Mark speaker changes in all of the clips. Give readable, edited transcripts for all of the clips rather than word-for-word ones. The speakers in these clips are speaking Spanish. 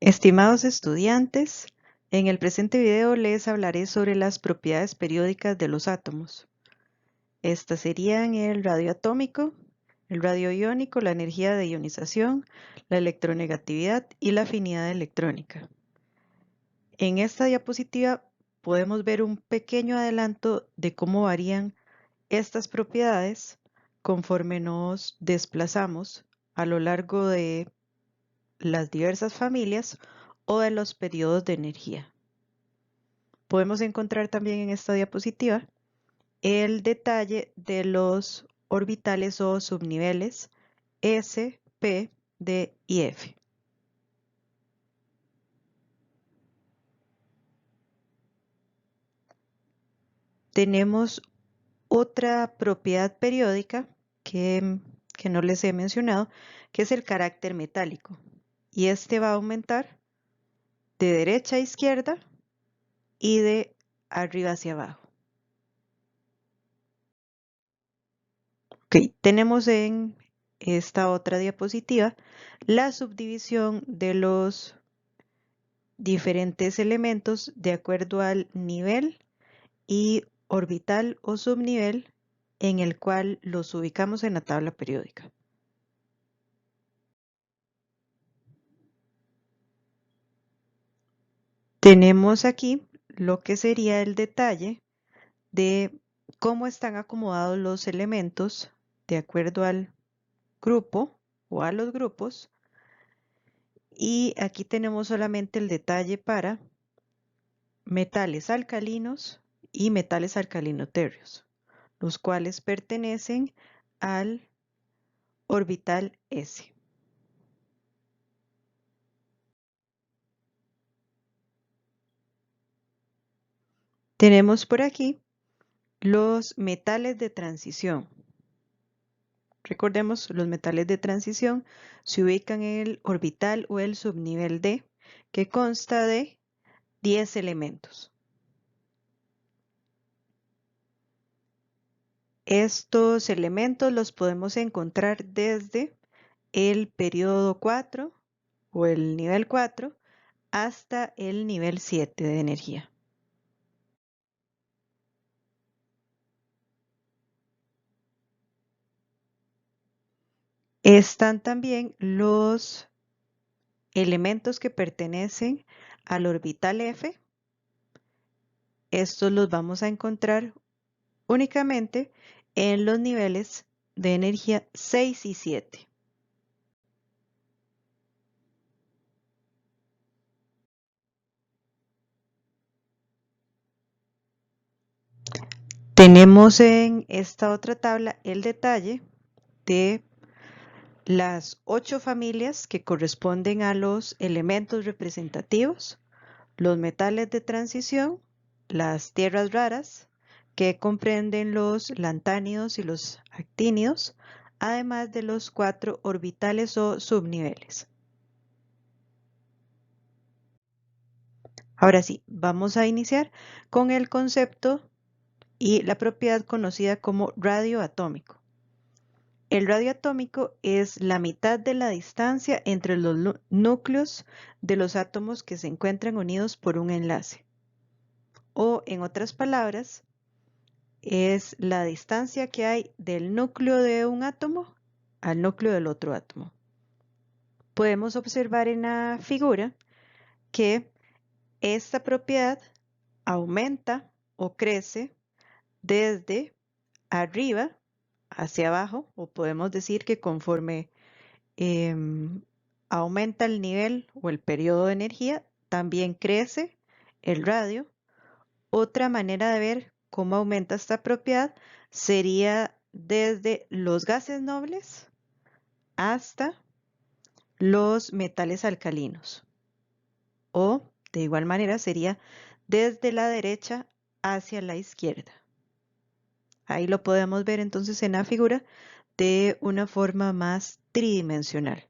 Speaker 1: Estimados estudiantes, en el presente video les hablaré sobre las propiedades periódicas de los átomos. Estas serían el radio atómico, el radio iónico, la energía de ionización, la electronegatividad y la afinidad electrónica. En esta diapositiva podemos ver un pequeño adelanto de cómo varían estas propiedades conforme nos desplazamos a lo largo de las diversas familias o de los periodos de energía. Podemos encontrar también en esta diapositiva el detalle de los orbitales o subniveles S, P, D y F. Tenemos otra propiedad periódica que no les he mencionado, que es el carácter metálico. Y este va a aumentar de derecha a izquierda y de arriba hacia abajo. Ok, tenemos en esta otra diapositiva la subdivisión de los diferentes elementos de acuerdo al nivel y orbital o subnivel en el cual los ubicamos en la tabla periódica. Tenemos aquí lo que sería el detalle de cómo están acomodados los elementos de acuerdo al grupo o a los grupos. Y aquí tenemos solamente el detalle para metales alcalinos y metales alcalinoterrios, los cuales pertenecen al orbital S. Tenemos por aquí los metales de transición. Recordemos, los metales de transición se ubican en el orbital o el subnivel D, que consta de 10 elementos. Estos elementos los podemos encontrar desde el periodo 4 o el nivel 4 hasta el nivel 7 de energía. Están también los elementos que pertenecen al orbital F. Estos los vamos a encontrar únicamente en los niveles de energía 6 y 7. Tenemos en esta otra tabla el detalle de las 8 familias que corresponden a los elementos representativos, los metales de transición, las tierras raras, que comprenden los lantánidos y los actínidos, además de los 4 orbitales o subniveles. Ahora sí, vamos a iniciar con el concepto y la propiedad conocida como radio atómico. El radio atómico es la mitad de la distancia entre los núcleos de los átomos que se encuentran unidos por un enlace. O, en otras palabras, es la distancia que hay del núcleo de un átomo al núcleo del otro átomo. Podemos observar en la figura que esta propiedad aumenta o crece desde arriba hacia abajo, o podemos decir que conforme aumenta el nivel o el periodo de energía, también crece el radio. Otra manera de ver cómo aumenta esta propiedad sería desde los gases nobles hasta los metales alcalinos. O de igual manera sería desde la derecha hacia la izquierda. Ahí lo podemos ver entonces en la figura de una forma más tridimensional.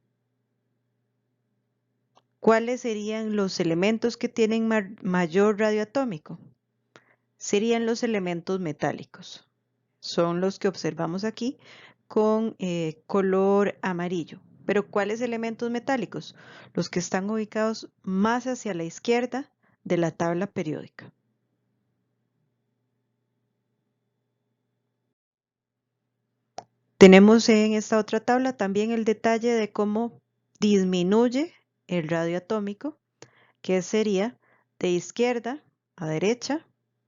Speaker 1: ¿Cuáles serían los elementos que tienen mayor radio atómico? Serían los elementos metálicos. Son los que observamos aquí con color amarillo. Pero ¿cuáles elementos metálicos? Los que están ubicados más hacia la izquierda de la tabla periódica. Tenemos en esta otra tabla también el detalle de cómo disminuye el radio atómico, que sería de izquierda a derecha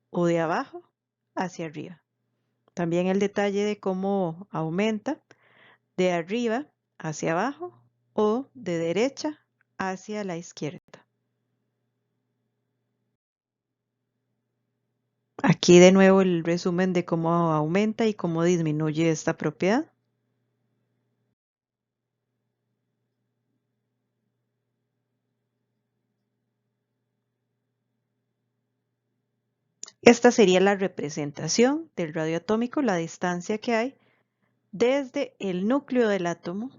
Speaker 1: o de abajo hacia arriba. También el detalle de cómo aumenta de arriba hacia abajo o de derecha hacia la izquierda. Aquí de nuevo el resumen de cómo aumenta y cómo disminuye esta propiedad. Esta sería la representación del radio atómico, la distancia que hay desde el núcleo del átomo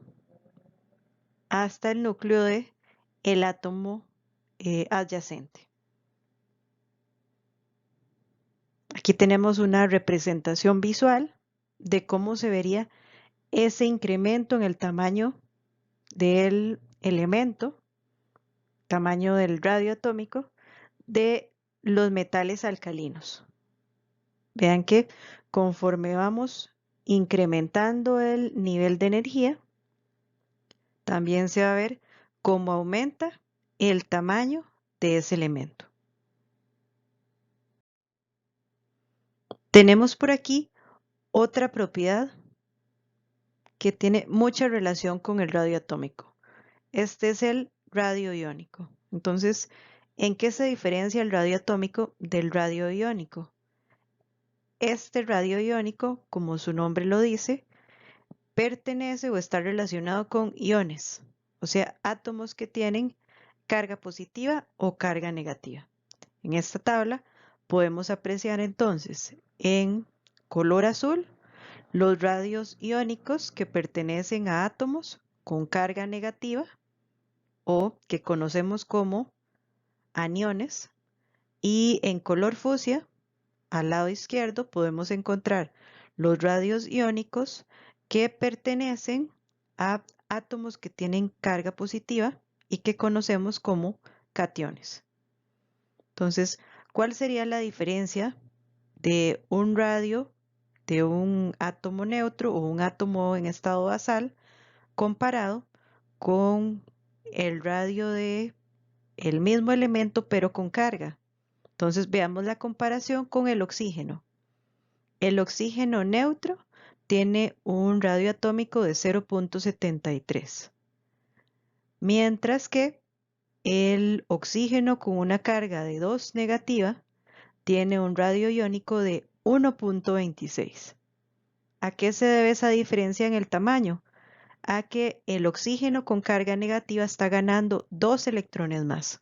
Speaker 1: hasta el núcleo del átomo adyacente. Aquí tenemos una representación visual de cómo se vería ese incremento en el tamaño del elemento, tamaño del radio atómico, de los metales alcalinos. Vean que conforme vamos incrementando el nivel de energía, también se va a ver cómo aumenta el tamaño de ese elemento. Tenemos por aquí otra propiedad que tiene mucha relación con el radio atómico. Este es el radio iónico. Entonces, ¿en qué se diferencia el radio atómico del radio iónico? Este radio iónico, como su nombre lo dice, pertenece o está relacionado con iones, o sea, átomos que tienen carga positiva o carga negativa. En esta tabla podemos apreciar entonces en color azul los radios iónicos que pertenecen a átomos con carga negativa o que conocemos como aniones, y en color fucsia al lado izquierdo podemos encontrar los radios iónicos que pertenecen a átomos que tienen carga positiva y que conocemos como cationes. Entonces, ¿cuál sería la diferencia de un radio de un átomo neutro o un átomo en estado basal comparado con el radio de el mismo elemento pero con carga? Entonces veamos la comparación con el oxígeno. El oxígeno neutro tiene un radio atómico de 0.73, mientras que el oxígeno con una carga de 2 negativa tiene un radio iónico de 1.26. ¿A qué se debe esa diferencia en el tamaño? A que el oxígeno con carga negativa está ganando 2 electrones más.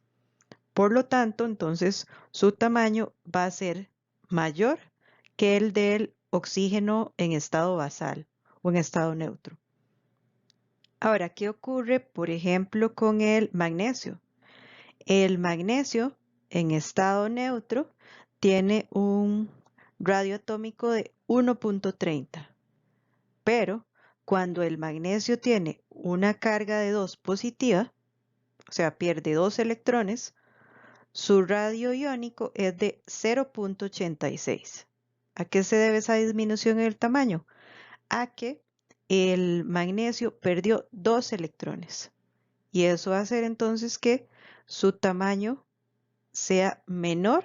Speaker 1: Por lo tanto, entonces su tamaño va a ser mayor que el del oxígeno en estado basal o en estado neutro. Ahora, ¿qué ocurre, por ejemplo, con el magnesio? El magnesio en estado neutro tiene un radio atómico de 1.30, pero cuando el magnesio tiene una carga de 2 positiva, o sea, pierde 2 electrones, su radio iónico es de 0.86. ¿A qué se debe esa disminución en el tamaño? A que el magnesio perdió 2 electrones. Y eso va a hacer entonces que su tamaño sea menor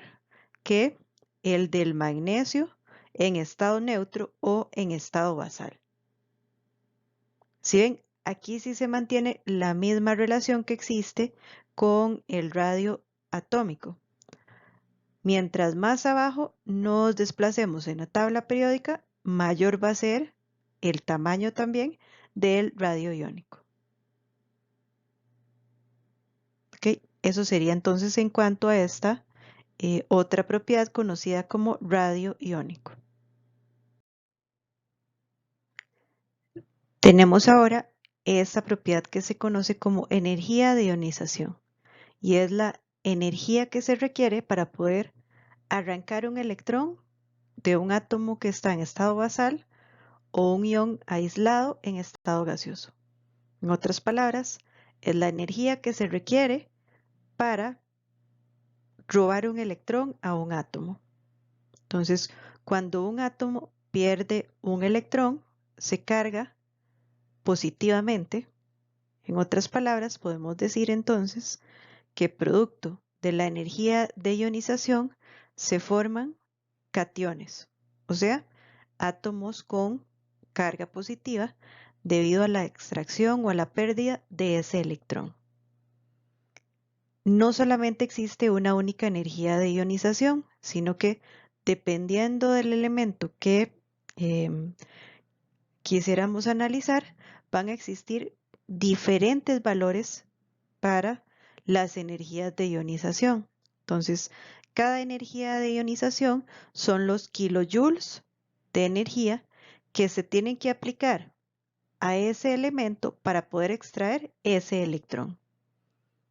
Speaker 1: que el del magnesio en estado neutro o en estado basal. Si ven, aquí sí se mantiene la misma relación que existe con el radio atómico. Mientras más abajo nos desplacemos en la tabla periódica, mayor va a ser el tamaño también del radio iónico. ¿Ok? Eso sería entonces en cuanto a esta otra propiedad conocida como radio iónico. Tenemos ahora esta propiedad que se conoce como energía de ionización y es la energía que se requiere para poder arrancar un electrón de un átomo que está en estado basal o un ion aislado en estado gaseoso. En otras palabras, es la energía que se requiere para robar un electrón a un átomo. Entonces, cuando un átomo pierde un electrón, se carga positivamente. En otras palabras, podemos decir entonces que producto de la energía de ionización se forman cationes, o sea, átomos con carga positiva debido a la extracción o a la pérdida de ese electrón. No solamente existe una única energía de ionización, sino que dependiendo del elemento que quisiéramos analizar, van a existir diferentes valores para las energías de ionización. Entonces, cada energía de ionización son los kilojoules de energía que se tienen que aplicar a ese elemento para poder extraer ese electrón.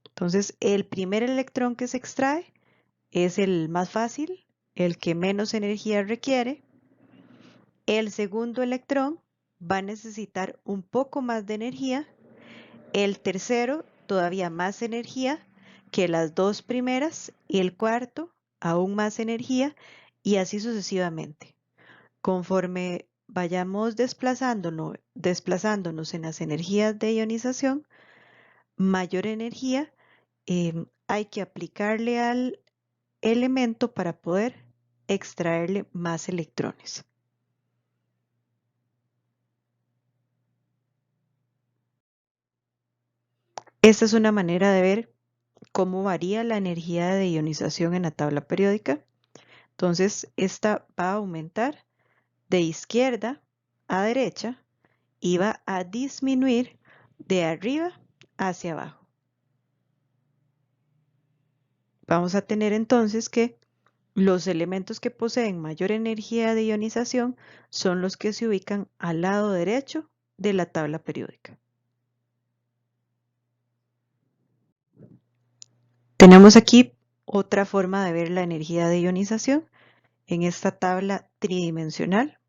Speaker 1: Entonces, el primer electrón que se extrae es el más fácil, el que menos energía requiere. El segundo electrón va a necesitar un poco más de energía. El tercero, todavía más energía que las dos primeras. Y el cuarto, aún más energía. Y así sucesivamente. Conforme vayamos desplazándonos en las energías de ionización, mayor energía hay que aplicarle al elemento para poder extraerle más electrones. Esta es una manera de ver cómo varía la energía de ionización en la tabla periódica. Entonces, esta va a aumentar de izquierda a derecha y va a disminuir de arriba hacia abajo. Vamos a tener entonces que los elementos que poseen mayor energía de ionización son los que se ubican al lado derecho de la tabla periódica. Tenemos aquí otra forma de ver la energía de ionización en esta tabla tridimensional.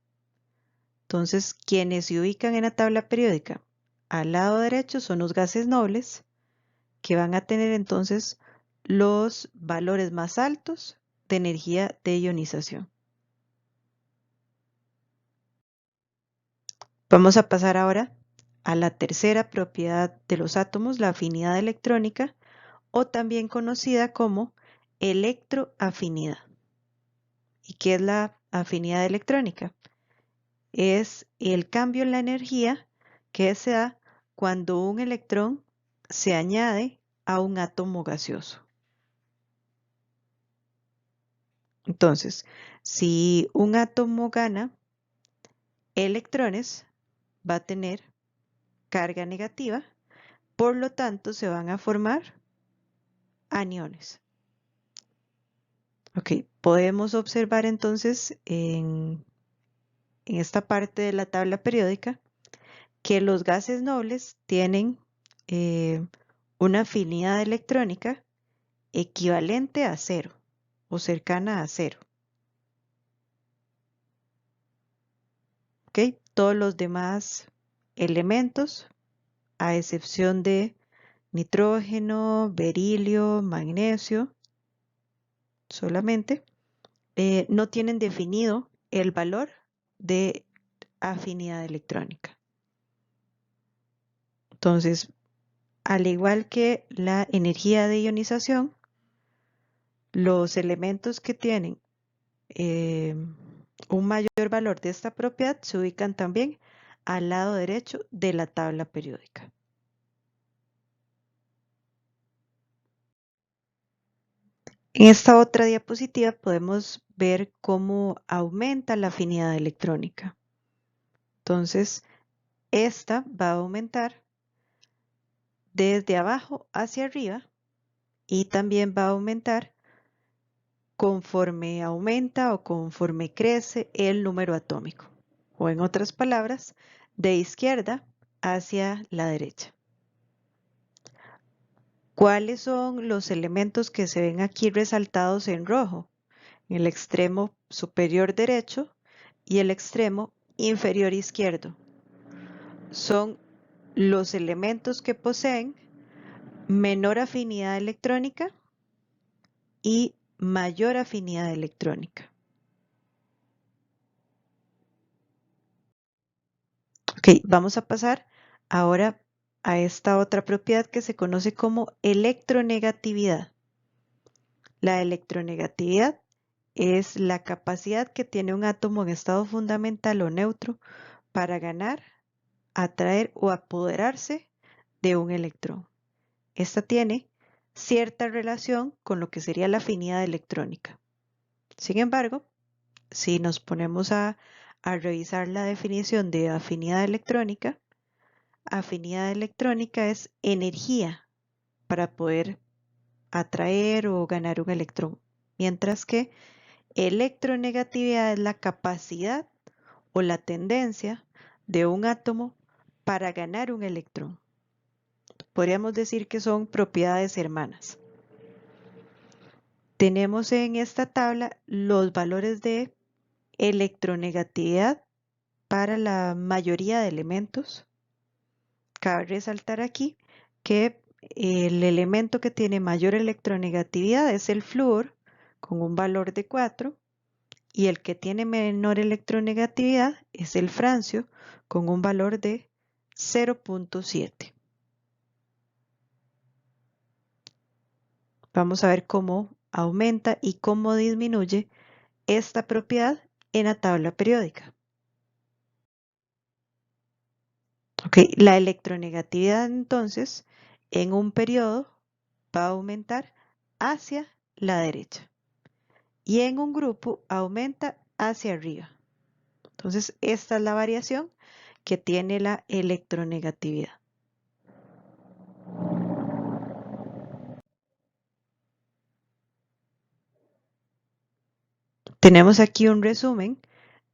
Speaker 1: Entonces, quienes se ubican en la tabla periódica al lado derecho son los gases nobles, que van a tener entonces los valores más altos de energía de ionización. Vamos a pasar ahora a la tercera propiedad de los átomos, la afinidad electrónica, o también conocida como electroafinidad. ¿Y qué es la afinidad electrónica? Es el cambio en la energía que se da cuando un electrón se añade a un átomo gaseoso. Entonces, si un átomo gana electrones, va a tener carga negativa, por lo tanto se van a formar aniones. Ok, podemos observar entonces en esta parte de la tabla periódica que los gases nobles tienen una afinidad electrónica equivalente a 0 o cercana a 0. ¿Ok? Todos los demás elementos, a excepción de nitrógeno, berilio, magnesio, solamente, no tienen definido el valor de afinidad electrónica. Entonces, al igual que la energía de ionización, los elementos que tienen un mayor valor de esta propiedad se ubican también al lado derecho de la tabla periódica. En esta otra diapositiva podemos ver cómo aumenta la afinidad electrónica. Entonces, esta va a aumentar desde abajo hacia arriba y también va a aumentar conforme aumenta o conforme crece el número atómico, o en otras palabras, de izquierda hacia la derecha. ¿Cuáles son los elementos que se ven aquí resaltados en rojo? El extremo superior derecho y el extremo inferior izquierdo. Son los elementos que poseen menor afinidad electrónica y mayor afinidad electrónica. Ok, vamos a pasar ahora a esta otra propiedad que se conoce como electronegatividad. La electronegatividad es la capacidad que tiene un átomo en estado fundamental o neutro para ganar, atraer o apoderarse de un electrón. Esta tiene cierta relación con lo que sería la afinidad electrónica. Sin embargo, si nos ponemos a revisar la definición de afinidad electrónica es energía para poder atraer o ganar un electrón, mientras que electronegatividad es la capacidad o la tendencia de un átomo para ganar un electrón. Podríamos decir que son propiedades hermanas. Tenemos en esta tabla los valores de electronegatividad para la mayoría de elementos. Cabe resaltar aquí que el elemento que tiene mayor electronegatividad es el flúor con un valor de 4 y el que tiene menor electronegatividad es el francio con un valor de 0.7. Vamos a ver cómo aumenta y cómo disminuye esta propiedad en la tabla periódica. Okay, la electronegatividad entonces en un periodo va a aumentar hacia la derecha y en un grupo aumenta hacia arriba. Entonces esta es la variación que tiene la electronegatividad. Tenemos aquí un resumen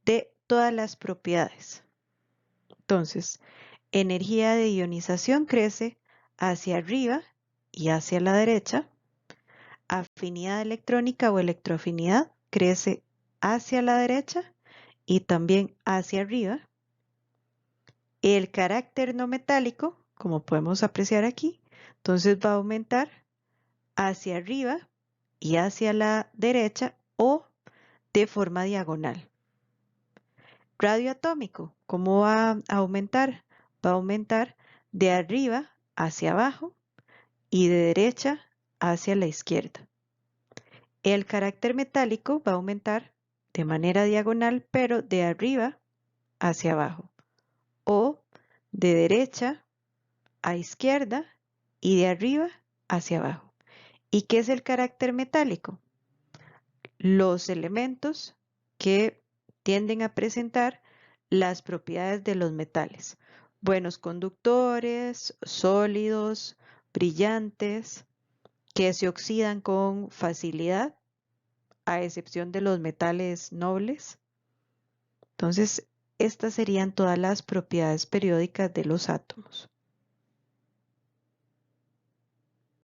Speaker 1: de todas las propiedades. Entonces, energía de ionización crece hacia arriba y hacia la derecha. Afinidad electrónica o electroafinidad crece hacia la derecha y también hacia arriba. El carácter no metálico, como podemos apreciar aquí, entonces va a aumentar hacia arriba y hacia la derecha o de forma diagonal. Radioatómico, ¿cómo va a aumentar? Va a aumentar de arriba hacia abajo y de derecha hacia la izquierda. El carácter metálico va a aumentar de manera diagonal, pero de arriba hacia abajo o de derecha a izquierda y de arriba hacia abajo. ¿Y qué es el carácter metálico? Los elementos que tienden a presentar las propiedades de los metales. Buenos conductores, sólidos, brillantes, que se oxidan con facilidad, a excepción de los metales nobles. Entonces, estas serían todas las propiedades periódicas de los átomos.